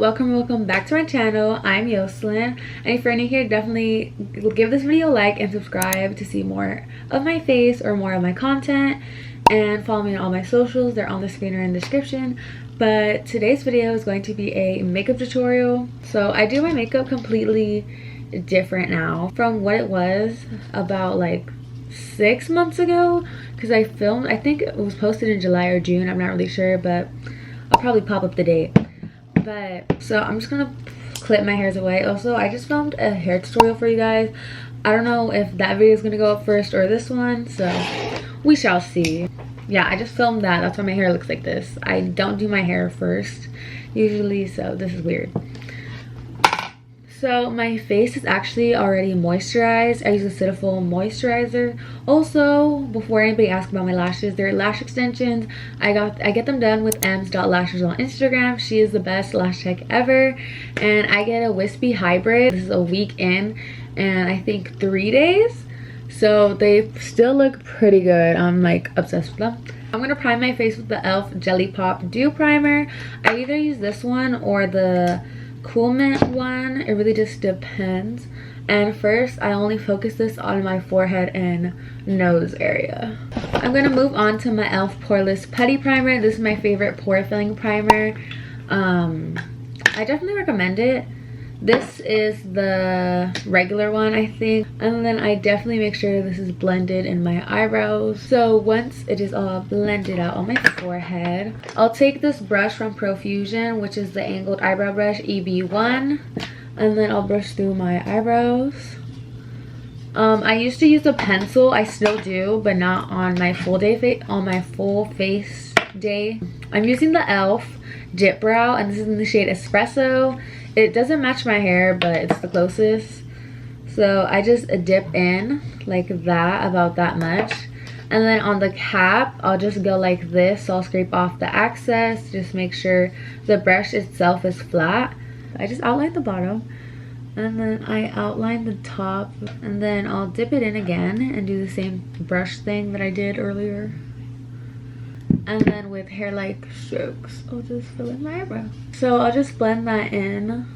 welcome back to my channel. I'm Yoselin, and if you're new here, definitely give this video a like and subscribe to see more of my face or more of my content, and follow me on all my socials. They're on the screen or in the description. But today's video is going to be a makeup tutorial. So I do my makeup completely different now from what it was about like 6 months ago, because I filmed, I think it was posted in July or June, I'm not really sure, but I'll probably pop up the date. But so I'm just gonna clip my hairs away. Also, I just filmed a hair tutorial for you guys. I don't know if that video is gonna go up first or this one, so we shall see. Yeah, I just filmed that. That's why my hair looks like this. I don't do my hair first usually, so this is weird. So my face is actually already moisturized. I use a Cetaphil moisturizer. Also, before anybody asks about my lashes, they're lash extensions. I get them done with ems.lashes on Instagram. She is the best lash tech ever. And I get a wispy hybrid. This is a week in and I think 3 days. So they still look pretty good. I'm like obsessed with them. I'm gonna prime my face with the e.l.f. Jelly Pop Dew Primer. I either use this one or the Cool Mint one. It really just depends. And first, I only focus this on my forehead and nose area. I'm gonna move on to my e.l.f. Poreless Putty Primer. This is my favorite pore filling primer. I definitely recommend it. This is the regular one, I think. And then I definitely make sure this is blended in my eyebrows. So once it is all blended out on my forehead, I'll take this brush from Profusion, which is the angled eyebrow brush EB1. And then I'll brush through my eyebrows. I used to use a pencil, I still do, but not on my full face day. I'm using the e.l.f. Dip Brow, and this is in the shade Espresso. It doesn't match my hair, but it's the closest. So I just dip in like that, about that much. And then on the cap, I'll just go like this. So I'll scrape off the excess, just make sure the brush itself is flat. I just outline the bottom, and then I outline the top, and then I'll dip it in again and do the same brush thing that I did earlier. And then with hair-like strokes, I'll just fill in my eyebrow. So I'll just blend that in.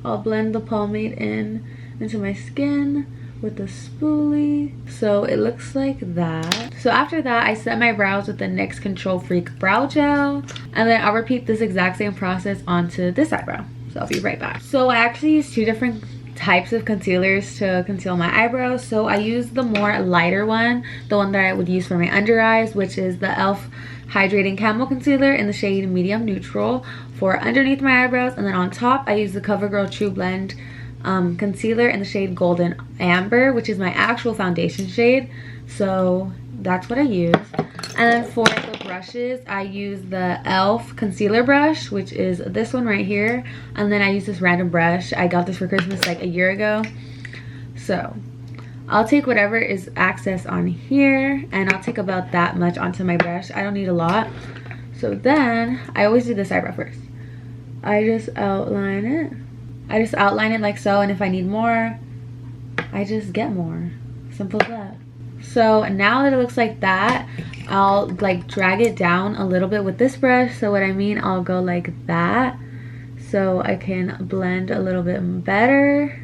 I'll blend the pomade into my skin with the spoolie. So it looks like that. So after that, I set my brows with the NYX Control Freak Brow Gel. And then I'll repeat this exact same process onto this eyebrow. So I'll be right back. So I actually use 2 different types of concealers to conceal my eyebrows. So I use the more lighter one, the one that I would use for my under eyes, which is the e.l.f. Hydrating Camo Concealer in the shade Medium Neutral for underneath my eyebrows. And then on top, I use the CoverGirl True Blend concealer in the shade Golden Amber, which is my actual foundation shade. So that's what I use. And then for the brushes, I use the e.l.f. concealer brush, which is this one right here. And then I use this random brush. I got this for Christmas like a year ago. So I'll take whatever is excess on here, and I'll take about that much onto my brush. I don't need a lot. So then I always do this eyebrow first. I just outline it. I just outline it like so, and if I need more, I just get more. Simple as that. So now that it looks like that, I'll like drag it down a little bit with this brush. So what I mean, I'll go like that so I can blend a little bit better.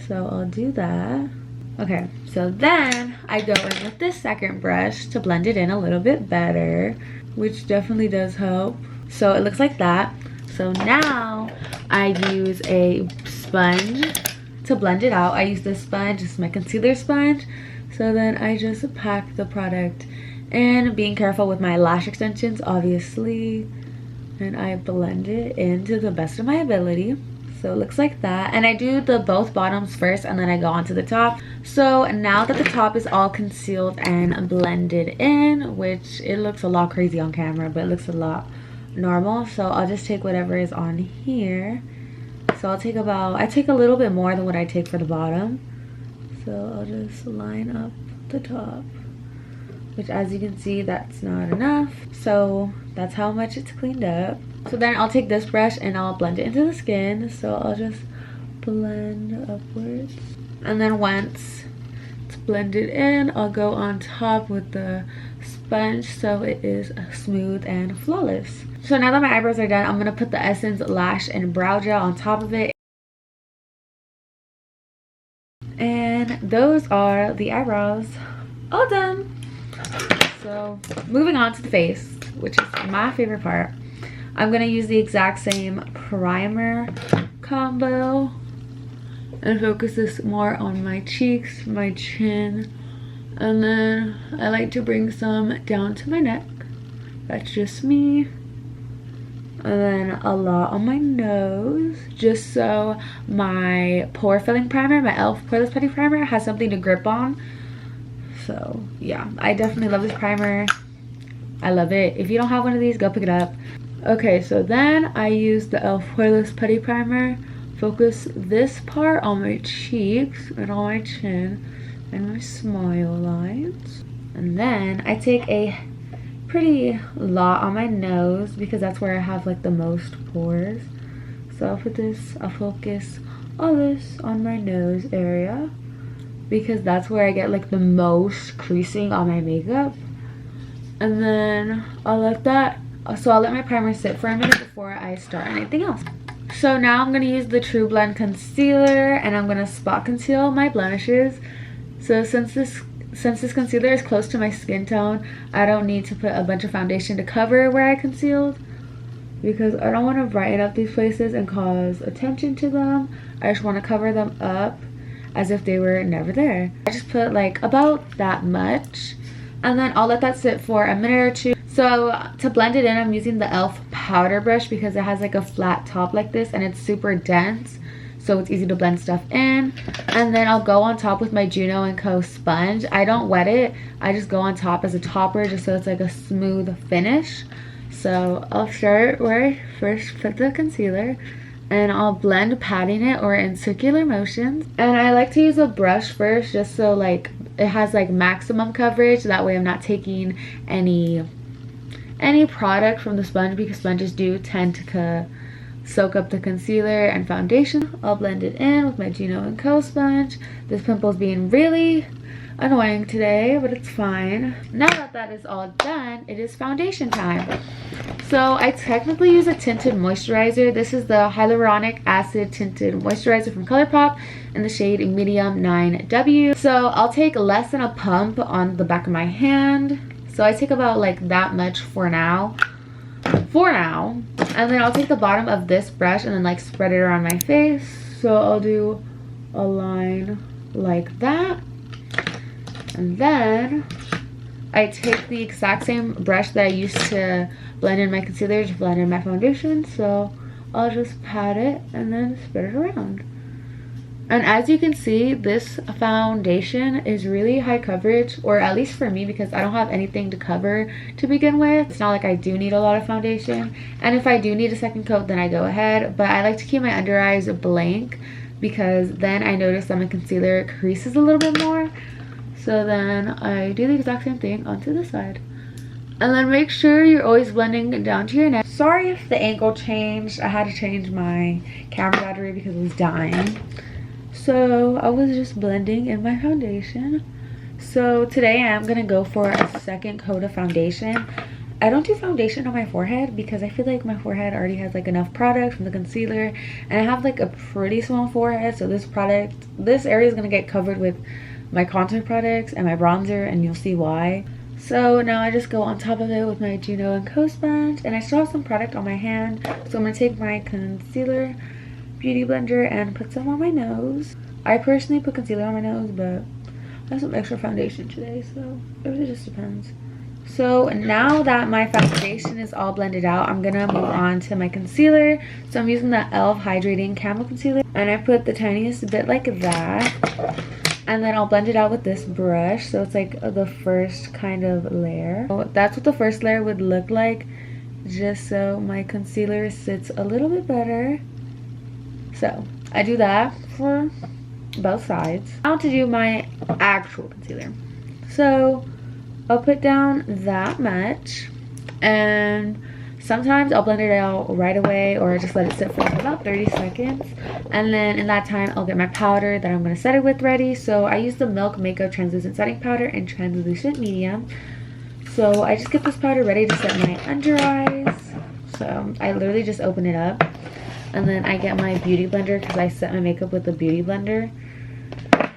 So I'll do that. Okay, so then I go in with this second brush to blend it in a little bit better, which definitely does help. So it looks like that. So now I use a sponge to blend it out. I use this sponge, it's my concealer sponge. So then I just pack the product in, being careful with my lash extensions, obviously. And I blend it in to the best of my ability. So it looks like that. And I do the both bottoms first, and then I go on to the top. So now that the top is all concealed and blended in, which it looks a lot crazy on camera, but it looks a lot normal. So I'll just take whatever is on here. So I take a little bit more than what I take for the bottom. So I'll just line up the top, which as you can see, that's not enough. So that's how much it's cleaned up. So then I'll take this brush and I'll blend it into the skin. So I'll just blend upwards. And then once it's blended in, I'll go on top with the sponge so it is smooth and flawless. So now that my eyebrows are done, I'm going to put the Essence Lash and Brow Gel on top of it. And those are the eyebrows all done. So moving on to the face, which is my favorite part. I'm going to use the exact same primer combo and focus this more on my cheeks, my chin, and then I like to bring some down to my neck. That's just me. And then a lot on my nose, just so my pore filling primer, my e.l.f. poreless putty primer, has something to grip on. So yeah, I definitely love this primer. I love it. If you don't have one of these, go pick it up. Okay, so then I use the e.l.f. poreless putty primer. Focus this part on my cheeks and on my chin and my smile lines. And then I take a pretty lot on my nose because that's where I have like the most pores. So I'll focus all this on my nose area because that's where I get like the most creasing on my makeup. And then I'll let my primer sit for a minute before I start anything else. So now I'm going to use the True Blend concealer and I'm going to spot conceal my blemishes. So since this concealer is close to my skin tone, I don't need to put a bunch of foundation to cover where I concealed because I don't want to brighten up these places and cause attention to them. I just want to cover them up as if they were never there. I just put like about that much and then I'll let that sit for a minute or two. So to blend it in, I'm using the e.l.f. powder brush because it has like a flat top like this and it's super dense, so it's easy to blend stuff in. And then I'll go on top with my Juno & Co. sponge. I don't wet it, I just go on top as a topper just so it's like a smooth finish. So I'll start where I first put the concealer and I'll blend patting it or in circular motions. And I like to use a brush first just so like it has like maximum coverage. That way I'm not taking any product from the sponge because sponges do tend to soak up the concealer and foundation. I'll blend it in with my Juno & Co. sponge. This pimple's being really annoying today, but it's fine. Now that that is all done, it is foundation time. So I technically use a tinted moisturizer. This is the hyaluronic acid tinted moisturizer from ColourPop in the shade medium 9W. So I'll take less than a pump on the back of my hand. So I take about like that much for now. And then I'll take the bottom of this brush and then like spread it around my face. So I'll do a line like that. And then I take the exact same brush that I used to blend in my concealer to blend in my foundation. So I'll just pat it and then spread it around. And as you can see, this foundation is really high coverage, or at least for me, because I don't have anything to cover to begin with. It's not like I do need a lot of foundation, and if I do need a second coat, then I go ahead. But I like to keep my under eyes blank because then I notice that my concealer creases a little bit more. So then I do the exact same thing onto the side. And then make sure you're always blending down to your neck. Sorry if the angle changed. I had to change my camera battery because it was dying. So I was just blending in my foundation. So today I'm gonna go for a second coat of foundation. I don't do foundation on my forehead because I feel like my forehead already has like enough product from the concealer, and I have like a pretty small forehead, so this area is gonna get covered with my contour products and my bronzer, and you'll see why. So now I just go on top of it with my Juno & Co. sponge, and I still have some product on my hand, so I'm gonna take my concealer beauty blender and put some on my nose. I personally put concealer on my nose, but I have some extra foundation today, so it really just depends. So now that my foundation is all blended out, I'm gonna move on to my concealer. So I'm using the e.l.f. Hydrating Camo Concealer, and I put the tiniest bit like that, and then I'll blend it out with this brush, so it's like the first kind of layer. So that's what the first layer would look like, just so my concealer sits a little bit better. So I do that for both sides. Now to do my actual concealer. So I'll put down that much, and sometimes I'll blend it out right away or just let it sit for like about 30 seconds. And then in that time, I'll get my powder that I'm going to set it with ready. So I use the Milk Makeup Translucent Setting Powder in Translucent Medium. So I just get this powder ready to set my under eyes. So I literally just open it up, and then I get my beauty blender because I set my makeup with the beauty blender.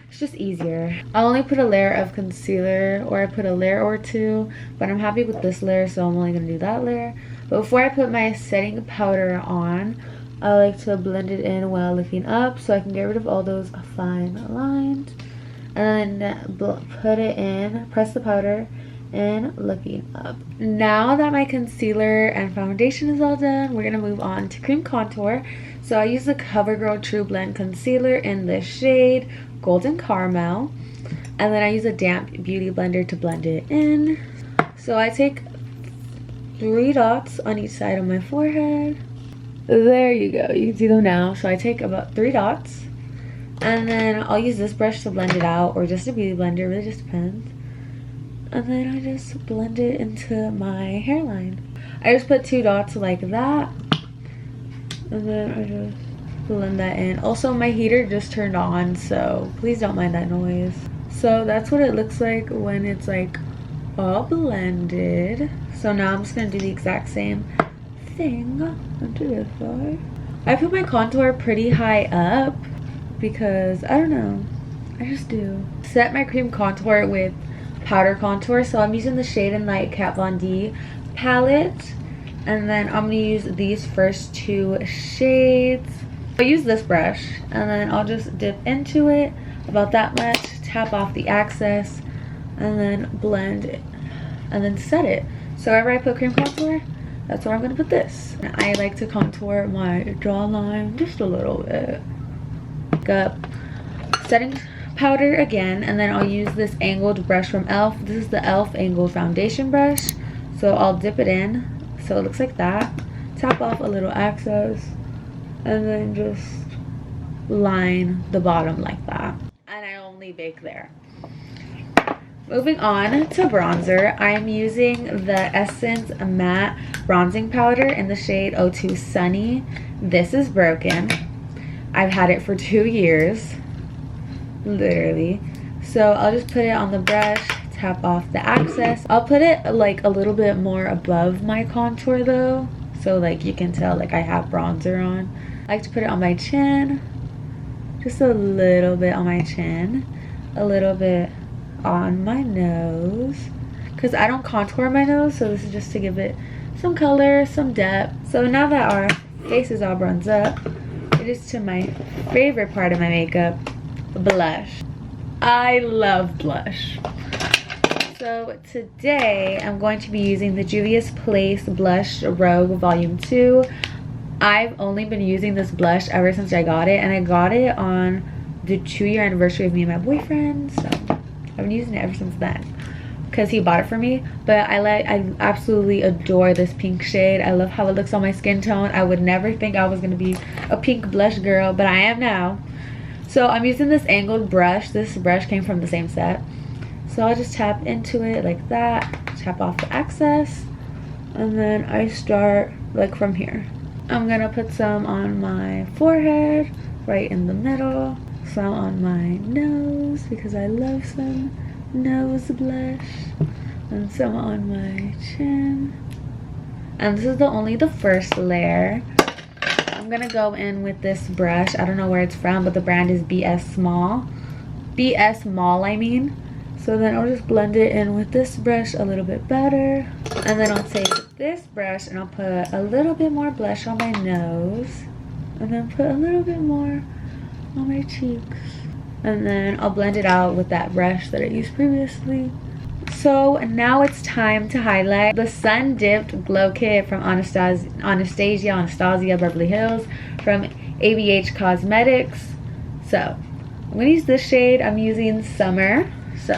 It's just easier. I only put a layer of concealer, or I put a layer or two, but I'm happy with this layer, so I'm only gonna do that layer. But before I put my setting powder on, I like to blend it in while looking up so I can get rid of all those fine lines. And then put it in, press the powder, and looking up. Now that my concealer and foundation is all done, we're gonna move on to cream contour. So I use the CoverGirl True Blend Concealer in the shade Golden Caramel. And then I use a damp beauty blender to blend it in. So I take 3 dots on each side of my forehead. There you go, you can see them now. So I take about 3 dots. And then I'll use this brush to blend it out, or just a beauty blender, it really just depends. And then I just blend it into my hairline. I just put 2 dots like that. And then I just blend that in. Also, my heater just turned on, so please don't mind that noise. So that's what it looks like when it's like all blended. So now I'm just gonna do the exact same thing onto this side. I put my contour pretty high up because I don't know, I just do. Set my cream contour with powder contour, so I'm using the Shade and Light Kat Von D palette, and then I'm gonna use these first 2 shades. I'll use this brush, and then I'll just dip into it about that much, tap off the excess, and then blend it, and then set it. So wherever I put cream contour, that's where I'm gonna put this. And I like to contour my jawline just a little bit. Up setting powder again, and then I'll use this angled brush from e.l.f. This is the e.l.f. angled foundation brush. So I'll dip it in so it looks like that, tap off a little excess, and then just line the bottom like that. And I only bake there. Moving on to bronzer, I'm using the Essence Matte Bronzing Powder in the shade 02 Sunny. This is broken. I've had it for 2 years, literally. So I'll just put it on the brush, tap off the excess. I'll put it like a little bit more above my contour though, so like you can tell like I have bronzer on. I like to put it on my chin, just a little bit on my chin, a little bit on my nose, because I don't contour my nose, so this is just to give it some color, some depth. So now that our face is all bronzed up, it is to my favorite part of my makeup, blush. I love blush. So today I'm going to be using the Juvia's Place Blush Rogue Volume 2. I've only been using this blush ever since I got it, and I got it on the 2-year anniversary of me and my boyfriend, so I've been using it ever since then because he bought it for me. But I absolutely adore this pink shade. I love how it looks on my skin tone. I would never think I was gonna be a pink blush girl, but I am now. So I'm using this angled brush. This brush came from the same set. So I'll just tap into it like that, tap off the excess, and then I start like from here. I'm gonna put some on my forehead, right in the middle, some on my nose because I love some nose blush, and some on my chin. And this is only the first layer. I'm gonna go in with this brush. I don't know where it's from, but the brand is BS Mall, I mean. So then I'll just blend it in with this brush a little bit better. And then I'll take this brush and I'll put a little bit more blush on my nose. And then put a little bit more on my cheeks. And then I'll blend it out with that brush that I used previously. So now it's time to highlight the Sun Dipped Glow Kit from Anastasia Beverly Hills from ABH Cosmetics. So I'm going to use this shade. I'm using Summer. So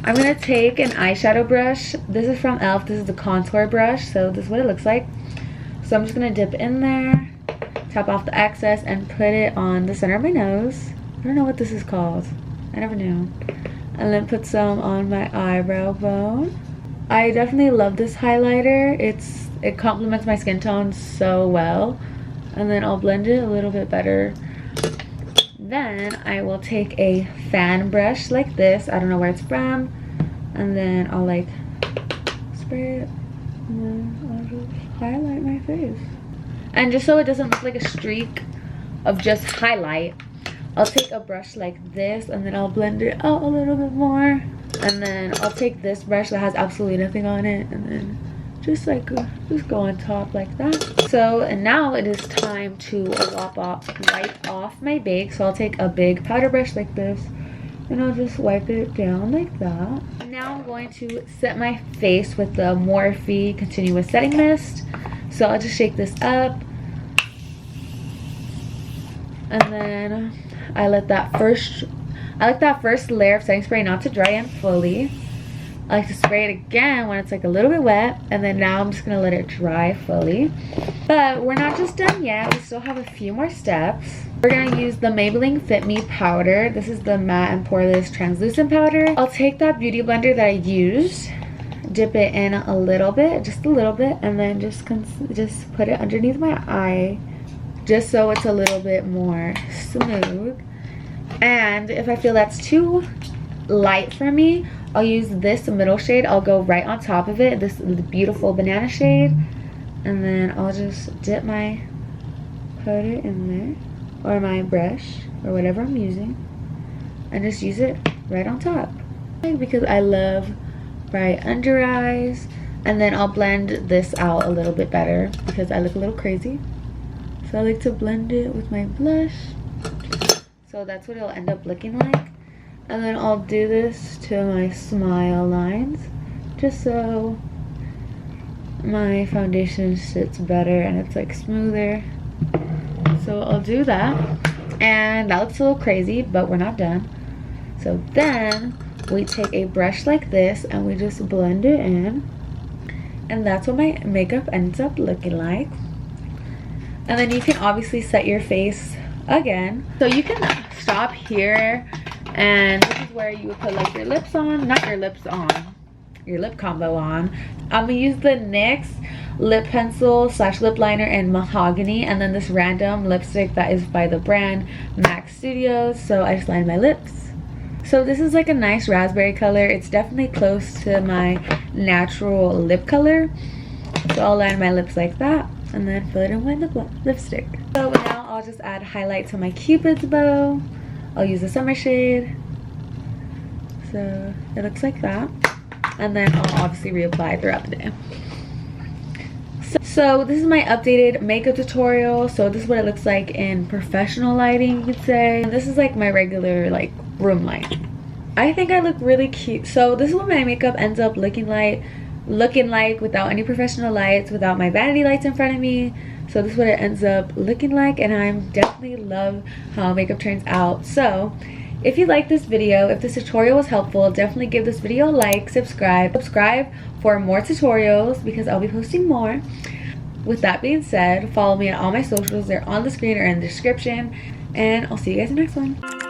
I'm going to take an eyeshadow brush. This is from e.l.f. This is the contour brush. So this is what it looks like. So I'm just going to dip in there, tap off the excess, and put it on the center of my nose. I don't know what this is called. I never knew. And then put some on my eyebrow bone. I definitely love this highlighter. It complements my skin tone so well. And then I'll blend it a little bit better. Then I will take a fan brush like this. I don't know where it's from. And then I'll like spray it, and then I'll just highlight my face. And just so it doesn't look like a streak of just highlight, I'll take a brush like this and then I'll blend it out a little bit more. And then I'll take this brush that has absolutely nothing on it and then just go on top like that. So, and now it is time to wipe off my bake. So I'll take a big powder brush like this and I'll just wipe it down like that. Now I'm going to set my face with the Morphe Continuous Setting Mist. So I'll just shake this up. And then I like that first layer of setting spray not to dry in fully. I like to spray it again when it's like a little bit wet, and then now I'm just gonna let it dry fully. But we're not just done yet, we still have a few more steps. We're gonna use the Maybelline Fit Me powder. This is the matte and poreless translucent powder. I'll take that beauty blender that I used, dip it in a little bit, just a little bit, and then just put it underneath my eye, just so it's a little bit more smooth. And if I feel that's too light for me, I'll use this middle shade. I'll go right on top of it, this beautiful banana shade, and then I'll just put it in there, or my brush, or whatever I'm using, and just use it right on top. Because I love bright under eyes. And then I'll blend this out a little bit better because I look a little crazy. So I like to blend it with my blush. So that's what it'll end up looking like. And then I'll do this to my smile lines, just so my foundation sits better and it's like smoother. So I'll do that. And that looks a little crazy, but we're not done. So then we take a brush like this and we just blend it in. And that's what my makeup ends up looking like. And then you can obviously set your face again. So you can stop here, and this is where you would put like your lips on, not your lips on, your lip combo on. I'm gonna use the NYX lip pencil / lip liner in mahogany, and then this random lipstick that is by the brand MAC Studios. So I just lined my lips. So this is like a nice raspberry color. It's definitely close to my natural lip color. So I'll line my lips like that and then fill it in with the lipstick. So now I'll just add highlight to my Cupid's bow. I'll use the summer shade. So it looks like that. And then I'll obviously reapply throughout the day. So this is my updated makeup tutorial. So this is what it looks like in professional lighting, you could say. And this is like my regular like room light. I think I look really cute. So this is what my makeup ends up looking like without any professional lights, without my vanity lights in front of me. So this is what it ends up looking like, and I definitely love how makeup turns out. So if you like this video, if this tutorial was helpful, definitely give this video a like, subscribe for more tutorials because I'll be posting more. With that being said, follow me on all my socials. They're on the screen or in the description, and I'll see you guys in the next one.